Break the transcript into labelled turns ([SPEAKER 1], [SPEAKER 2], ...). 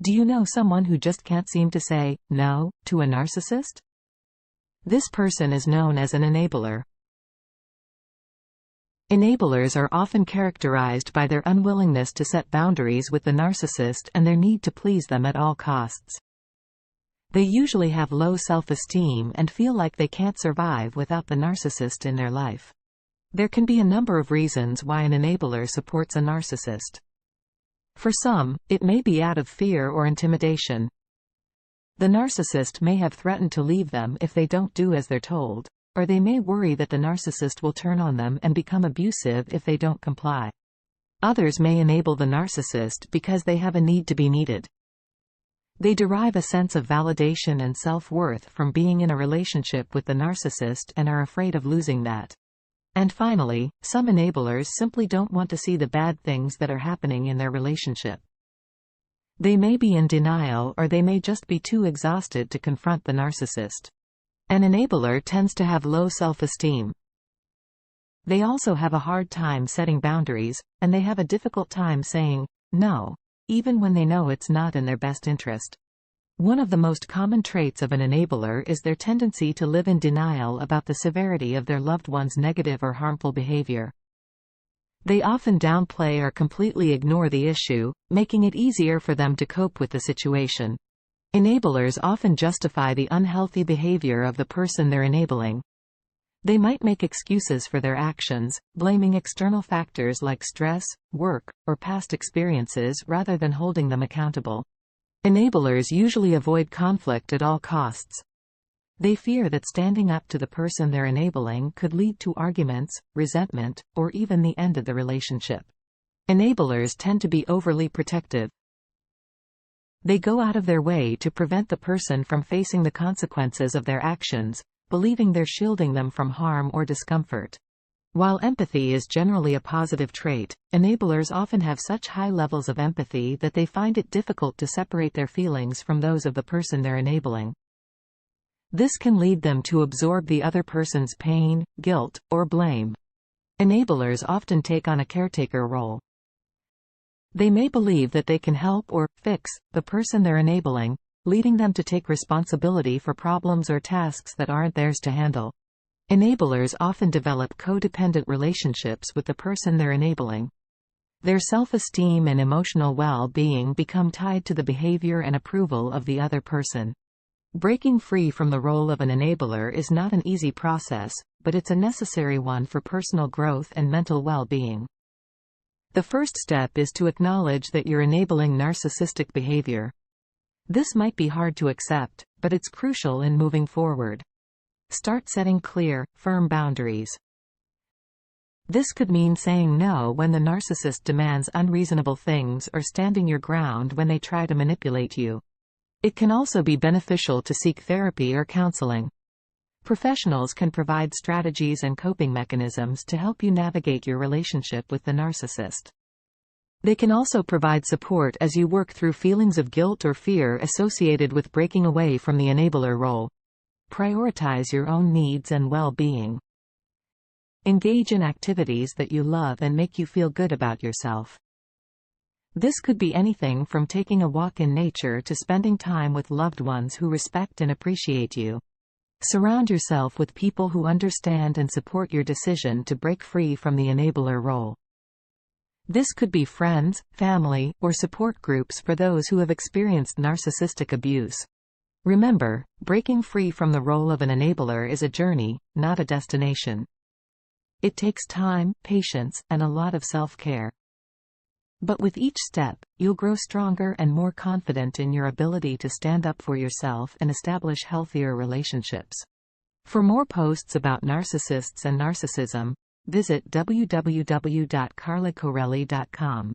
[SPEAKER 1] Do you know someone who just can't seem to say no to a narcissist? This person is known as an enabler. Enablers are often characterized by their unwillingness to set boundaries with the narcissist and their need to please them at all costs. They usually have low self-esteem and feel like they can't survive without the narcissist in their life. There can be a number of reasons why an enabler supports a narcissist. For some, it may be out of fear or intimidation. The narcissist may have threatened to leave them if they don't do as they're told, or they may worry that the narcissist will turn on them and become abusive if they don't comply. Others may enable the narcissist because they have a need to be needed. They derive a sense of validation and self-worth from being in a relationship with the narcissist and are afraid of losing that. And finally, some enablers simply don't want to see the bad things that are happening in their relationship. They may be in denial or they may just be too exhausted to confront the narcissist. An enabler tends to have low self-esteem. They also have a hard time setting boundaries, and they have a difficult time saying no, even when they know it's not in their best interest. One of the most common traits of an enabler is their tendency to live in denial about the severity of their loved one's negative or harmful behavior. They often downplay or completely ignore the issue, making it easier for them to cope with the situation. Enablers often justify the unhealthy behavior of the person they're enabling. They might make excuses for their actions, blaming external factors like stress, work, or past experiences rather than holding them accountable. Enablers usually avoid conflict at all costs. They fear that standing up to the person they're enabling could lead to arguments, resentment, or even the end of the relationship. Enablers tend to be overly protective. They go out of their way to prevent the person from facing the consequences of their actions, believing they're shielding them from harm or discomfort. While empathy is generally a positive trait, enablers often have such high levels of empathy that they find it difficult to separate their feelings from those of the person they're enabling. This can lead them to absorb the other person's pain, guilt, or blame. Enablers often take on a caretaker role. They may believe that they can help or fix the person they're enabling, leading them to take responsibility for problems or tasks that aren't theirs to handle. Enablers often develop codependent relationships with the person they're enabling. Their self-esteem and emotional well-being become tied to the behavior and approval of the other person. Breaking free from the role of an enabler is not an easy process, but it's a necessary one for personal growth and mental well-being. The first step is to acknowledge that you're enabling narcissistic behavior. This might be hard to accept, but it's crucial in moving forward. Start setting clear, firm boundaries. This could mean saying no when the narcissist demands unreasonable things or standing your ground when they try to manipulate you. It can also be beneficial to seek therapy or counseling. Professionals can provide strategies and coping mechanisms to help you navigate your relationship with the narcissist. They can also provide support as you work through feelings of guilt or fear associated with breaking away from the enabler role. Prioritize your own needs and well-being. Engage in activities that you love and make you feel good about yourself. This could be anything from taking a walk in nature to spending time with loved ones who respect and appreciate you. Surround yourself with people who understand and support your decision to break free from the enabler role. This could be friends, family, or support groups for those who have experienced narcissistic abuse. Remember, breaking free from the role of an enabler is a journey, not a destination. It takes time, patience, and a lot of self-care. But with each step, you'll grow stronger and more confident in your ability to stand up for yourself and establish healthier relationships. For more posts about narcissists and narcissism, visit www.carlacorelli.com.